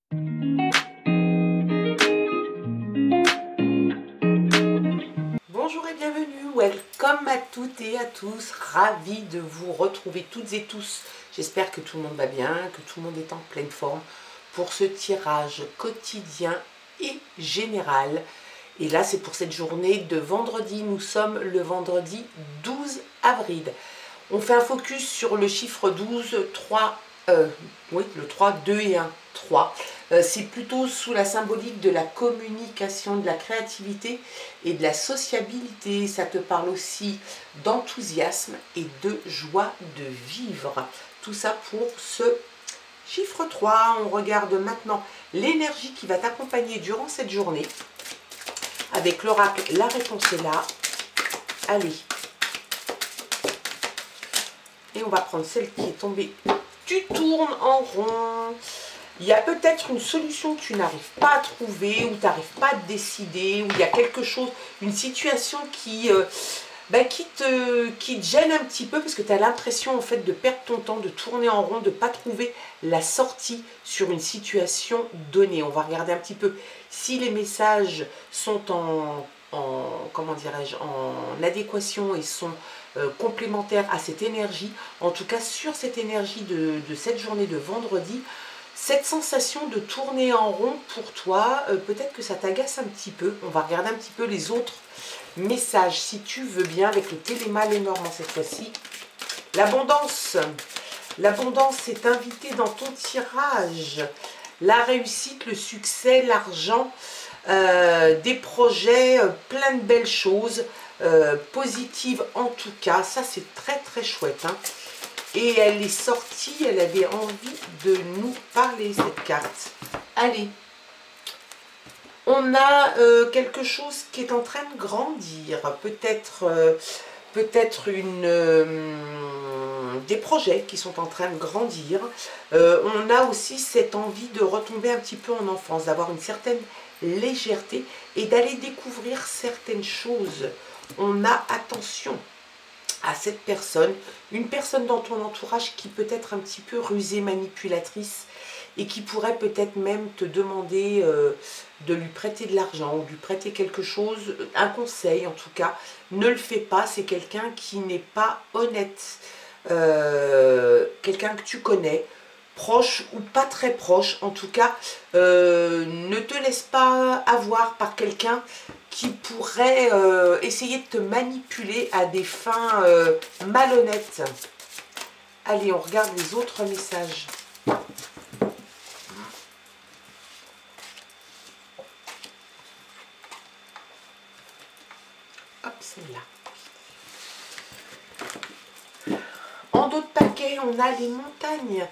Bonjour et bienvenue, welcome à toutes et à tous, ravi de vous retrouver toutes et tous. J'espère que tout le monde va bien, que tout le monde est en pleine forme pour ce tirage quotidien et général. Et là c'est pour cette journée de vendredi, nous sommes le vendredi 12 avril. On fait un focus sur le chiffre 12, 3, oui, le 3, 2 et 1, 3. C'est plutôt sous la symbolique de la communication, de la créativité et de la sociabilité. Ça te parle aussi d'enthousiasme et de joie de vivre. Tout ça pour ce chiffre 3. On regarde maintenant l'énergie qui va t'accompagner durant cette journée. Avec l'oracle, la réponse est là. Allez. Et on va prendre celle qui est tombée. Tu tournes en rond. Il y a peut-être une solution que tu n'arrives pas à trouver, ou tu n'arrives pas à te décider, ou il y a quelque chose, une situation qui te gêne un petit peu parce que tu as l'impression en fait de perdre ton temps, de tourner en rond, de ne pas trouver la sortie sur une situation donnée. On va regarder un petit peu si les messages sont comment dirais-je, en adéquation et sont complémentaires à cette énergie. En tout cas sur cette énergie de cette journée de vendredi, cette sensation de tourner en rond pour toi, peut-être que ça t'agace un petit peu. On va regarder un petit peu les autres messages, si tu veux bien, avec le téléma Lénormand cette fois-ci. L'abondance. L'abondance est invitée dans ton tirage. La réussite, le succès, l'argent, des projets, plein de belles choses, positives en tout cas. Ça, c'est très très chouette, hein. Et elle est sortie, elle avait envie de nous parler, cette carte. Allez, on a quelque chose qui est en train de grandir. Peut-être des projets qui sont en train de grandir. On a aussi cette envie de retomber un petit peu en enfance, d'avoir une certaine légèreté et d'aller découvrir certaines choses. On a attention à cette personne, une personne dans ton entourage qui peut être un petit peu rusée, manipulatrice et qui pourrait peut-être même te demander de lui prêter de l'argent ou de lui prêter quelque chose, un conseil en tout cas. Ne le fais pas, c'est quelqu'un qui n'est pas honnête, quelqu'un que tu connais, proche ou pas très proche, en tout cas, ne te laisse pas avoir par quelqu'un qui pourrait essayer de te manipuler à des fins malhonnêtes. Allez, on regarde les autres messages. Hop, celle-là. En d'autres paquets, on a les montagnes.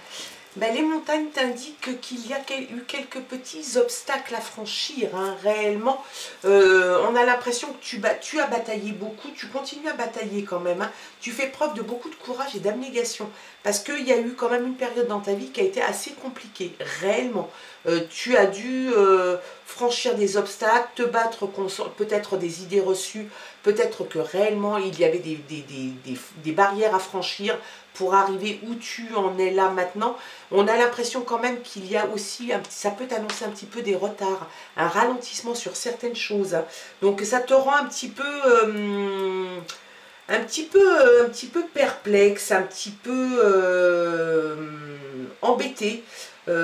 Ben, les montagnes t'indiquent qu'il y a eu quelques petits obstacles à franchir, hein, réellement. On a l'impression que tu as bataillé beaucoup, tu continues à batailler quand même. Hein. Tu fais preuve de beaucoup de courage et d'abnégation. Parce qu'il y a eu quand même une période dans ta vie qui a été assez compliquée, réellement. Tu as dû franchir des obstacles, te battre contre peut-être des idées reçues, peut-être que réellement il y avait des barrières à franchir pour arriver où tu en es là maintenant. On a l'impression quand même qu'il y a aussi, ça peut t'annoncer un petit peu des retards, un ralentissement sur certaines choses. Hein. Donc ça te rend un petit peu perplexe, un petit peu embêté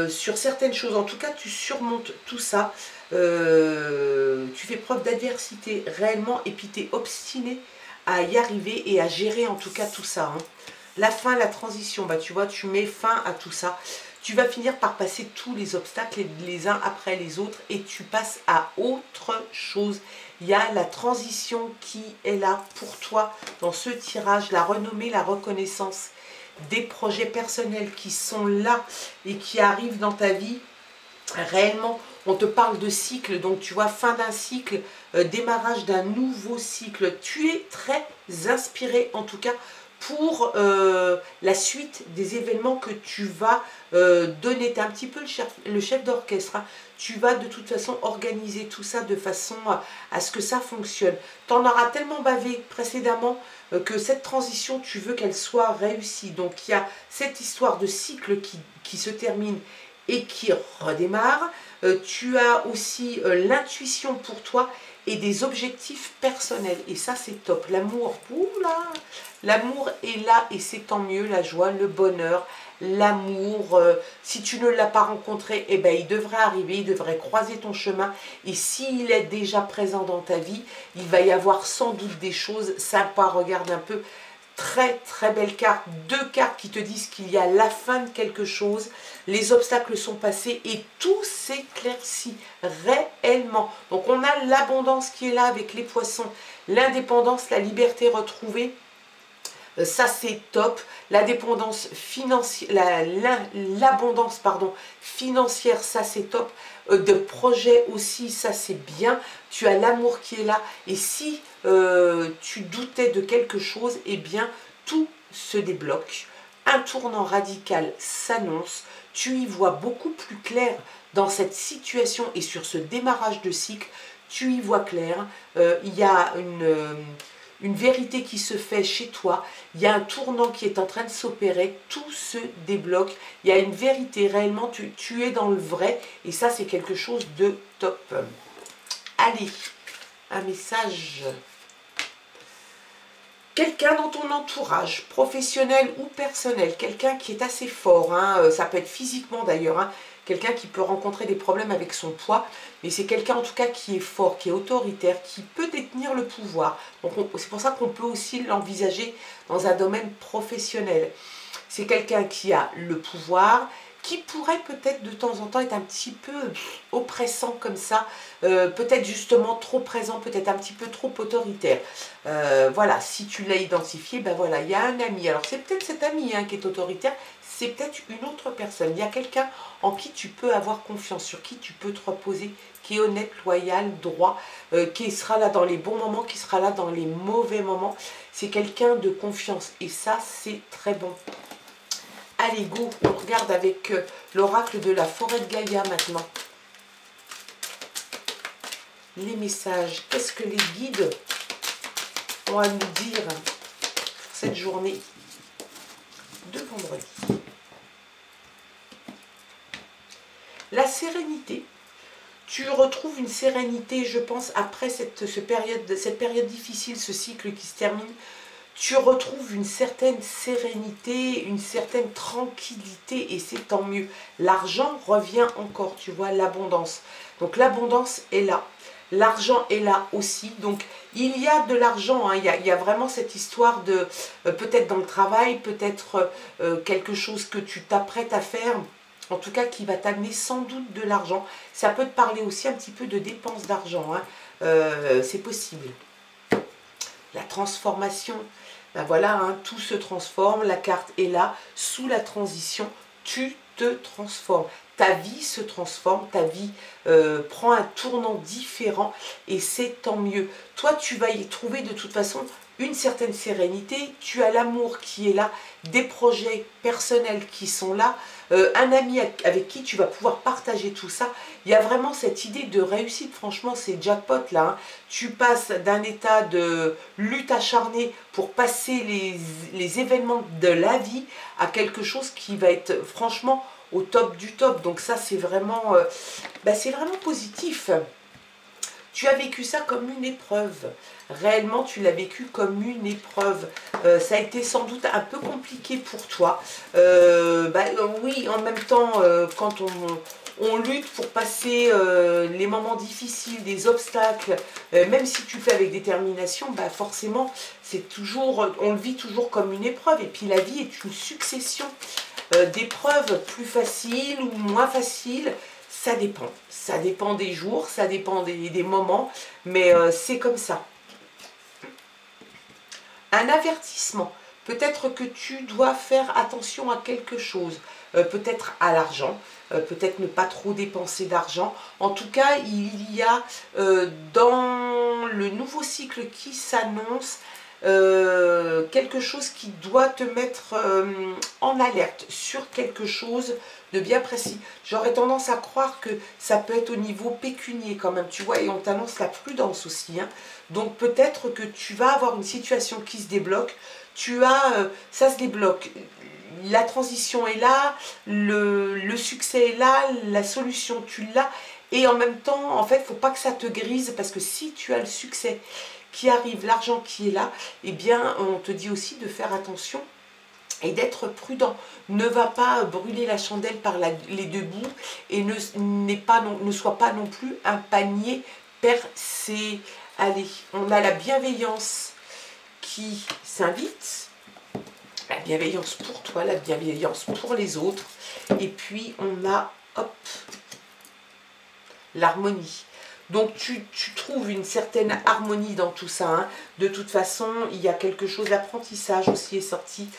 sur certaines choses. En tout cas, tu surmontes tout ça. Tu fais preuve d'adversité réellement et puis tu es obstiné à y arriver et à gérer en tout cas tout ça. Hein. La fin, la transition, bah, tu vois, tu mets fin à tout ça. Tu vas finir par passer tous les obstacles les uns après les autres et tu passes à autre chose. Il y a la transition qui est là pour toi dans ce tirage, la renommée, la reconnaissance, des projets personnels qui sont là et qui arrivent dans ta vie. Réellement, on te parle de cycle, donc tu vois, fin d'un cycle, démarrage d'un nouveau cycle. Tu es très inspiré en tout cas pour la suite des événements que tu vas donner. Tu es un petit peu le chef d'orchestre. Hein. Tu vas de toute façon organiser tout ça de façon à ce que ça fonctionne. Tu en auras tellement bavé précédemment que cette transition, tu veux qu'elle soit réussie. Donc il y a cette histoire de cycle qui se termine et qui redémarre. Tu as aussi l'intuition pour toi et des objectifs personnels. Et ça, c'est top. L'amour, oula, l'amour est là et c'est tant mieux. La joie, le bonheur, l'amour. Si tu ne l'as pas rencontré, eh ben, il devrait arriver, il devrait croiser ton chemin. Et s'il est déjà présent dans ta vie, il va y avoir sans doute des choses sympas. Regarde un peu. Très très belle carte, deux cartes qui te disent qu'il y a la fin de quelque chose, les obstacles sont passés et tout s'éclaircit réellement. Donc on a l'abondance qui est là avec les poissons, l'indépendance, la liberté retrouvée. Ça c'est top, la dépendance financière, l'abondance pardon financière, ça c'est top, de projets aussi, ça c'est bien, tu as l'amour qui est là, et si tu doutais de quelque chose, eh bien tout se débloque, un tournant radical s'annonce, tu y vois beaucoup plus clair dans cette situation et sur ce démarrage de cycle, tu y vois clair, il y a une vérité qui se fait chez toi, il y a un tournant qui est en train de s'opérer, tout se débloque, il y a une vérité réellement, tu es dans le vrai, et ça c'est quelque chose de top. Allez, un message. Quelqu'un dans ton entourage, professionnel ou personnel, quelqu'un qui est assez fort, hein, ça peut être physiquement d'ailleurs, hein, quelqu'un qui peut rencontrer des problèmes avec son poids, mais c'est quelqu'un en tout cas qui est fort, qui est autoritaire, qui peut détenir le pouvoir. Donc c'est pour ça qu'on peut aussi l'envisager dans un domaine professionnel. C'est quelqu'un qui a le pouvoir, qui pourrait peut-être de temps en temps être un petit peu oppressant comme ça, peut-être justement trop présent, peut-être un petit peu trop autoritaire. Voilà, si tu l'as identifié, ben voilà, il y a un ami. Alors c'est peut-être cet ami hein, qui est autoritaire, c'est peut-être une autre personne. Il y a quelqu'un en qui tu peux avoir confiance, sur qui tu peux te reposer, qui est honnête, loyal, droit, qui sera là dans les bons moments, qui sera là dans les mauvais moments. C'est quelqu'un de confiance et ça, c'est très bon. Allez, go, on regarde avec l'oracle de la forêt de Gaïa maintenant. Les messages, qu'est-ce que les guides ont à nous dire pour cette journée de vendredi? La sérénité. Tu retrouves une sérénité, je pense, après cette période difficile, ce cycle qui se termine. Tu retrouves une certaine sérénité, une certaine tranquillité et c'est tant mieux. L'argent revient encore, tu vois, l'abondance. Donc l'abondance est là. L'argent est là aussi. Donc il y a de l'argent, hein. Il y a vraiment cette histoire de peut-être dans le travail, peut-être quelque chose que tu t'apprêtes à faire. En tout cas, qui va t'amener sans doute de l'argent. Ça peut te parler aussi un petit peu de dépenses d'argent. Hein. C'est possible. La transformation. Ben voilà, hein, tout se transforme. La carte est là. Sous la transition, tu te transformes. Ta vie se transforme. Ta vie prend un tournant différent. Et c'est tant mieux. Toi, tu vas y trouver de toute façon une certaine sérénité, tu as l'amour qui est là, des projets personnels qui sont là, un ami avec qui tu vas pouvoir partager tout ça. Il y a vraiment cette idée de réussite, franchement c'est jackpot là. Hein. Tu passes d'un état de lutte acharnée pour passer les événements de la vie à quelque chose qui va être franchement au top du top. Donc ça c'est vraiment positif. Tu as vécu ça comme une épreuve. Réellement, tu l'as vécu comme une épreuve. Ça a été sans doute un peu compliqué pour toi. Oui, en même temps, quand on lutte pour passer les moments difficiles, des obstacles, même si tu le fais avec détermination, forcément, on le vit toujours comme une épreuve. Et puis la vie est une succession d'épreuves plus faciles ou moins faciles. Ça dépend des jours, ça dépend des moments, mais c'est comme ça. Un avertissement, peut-être que tu dois faire attention à quelque chose, peut-être à l'argent, peut-être ne pas trop dépenser d'argent. En tout cas, il y a dans le nouveau cycle qui s'annonce, quelque chose qui doit te mettre en alerte sur quelque chose de bien précis. J'aurais tendance à croire que ça peut être au niveau pécunier quand même, tu vois, et on t'annonce la prudence aussi. Hein. Donc peut-être que tu vas avoir une situation qui se débloque, ça se débloque. la transition est là, le succès est là, la solution tu l'as, et en même temps, en fait, il ne faut pas que ça te grise, parce que si tu as le succès qui arrive, l'argent qui est là, eh bien, on te dit aussi de faire attention et d'être prudent. Ne va pas brûler la chandelle par les deux bouts, et ne sois pas non plus un panier percé. Allez, on a la bienveillance qui s'invite, la bienveillance pour toi, la bienveillance pour les autres, et puis on a, hop, l'harmonie. Donc tu trouves une certaine harmonie dans tout ça, hein. De toute façon, il y a quelque chose d'apprentissage aussi est sorti.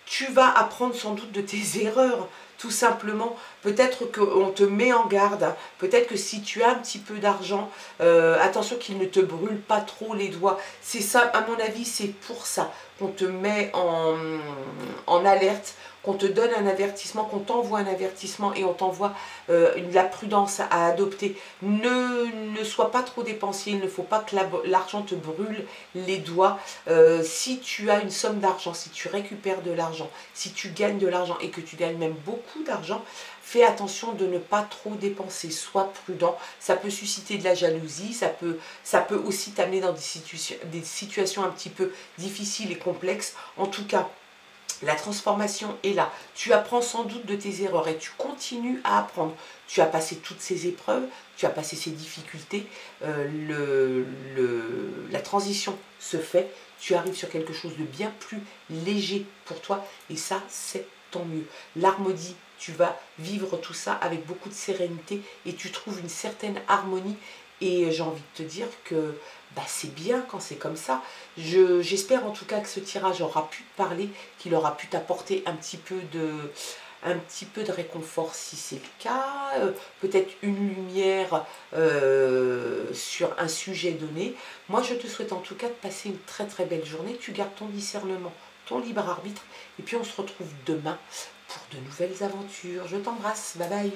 Tu vas apprendre sans doute de tes erreurs, tout simplement. Peut-être qu'on te met en garde, hein. Peut-être que si tu as un petit peu d'argent, attention qu'il ne te brûle pas trop les doigts. C'est ça, à mon avis, c'est pour ça qu'on te met en alerte, qu'on te donne un avertissement, qu'on t'envoie un avertissement et on t'envoie de la prudence à adopter. Ne sois pas trop dépensier, il ne faut pas que l'argent te brûle les doigts. Si tu as une somme d'argent, si tu récupères de l'argent, si tu gagnes de l'argent et que tu gagnes même beaucoup d'argent, fais attention de ne pas trop dépenser, sois prudent. Ça peut susciter de la jalousie, ça peut aussi t'amener dans des situations un petit peu difficiles et complexes. En tout cas, la transformation est là. Tu apprends sans doute de tes erreurs et tu continues à apprendre. Tu as passé toutes ces épreuves, tu as passé ces difficultés. La transition se fait. Tu arrives sur quelque chose de bien plus léger pour toi et ça, c'est tant mieux. L'harmonie, tu vas vivre tout ça avec beaucoup de sérénité et tu trouves une certaine harmonie. Et j'ai envie de te dire que bah, c'est bien quand c'est comme ça. J'espère en tout cas que ce tirage aura pu te parler, qu'il aura pu t'apporter un petit peu de réconfort si c'est le cas, peut-être une lumière sur un sujet donné. Moi je te souhaite en tout cas de passer une très très belle journée. Tu gardes ton discernement, ton libre arbitre et puis on se retrouve demain pour de nouvelles aventures. Je t'embrasse, bye bye.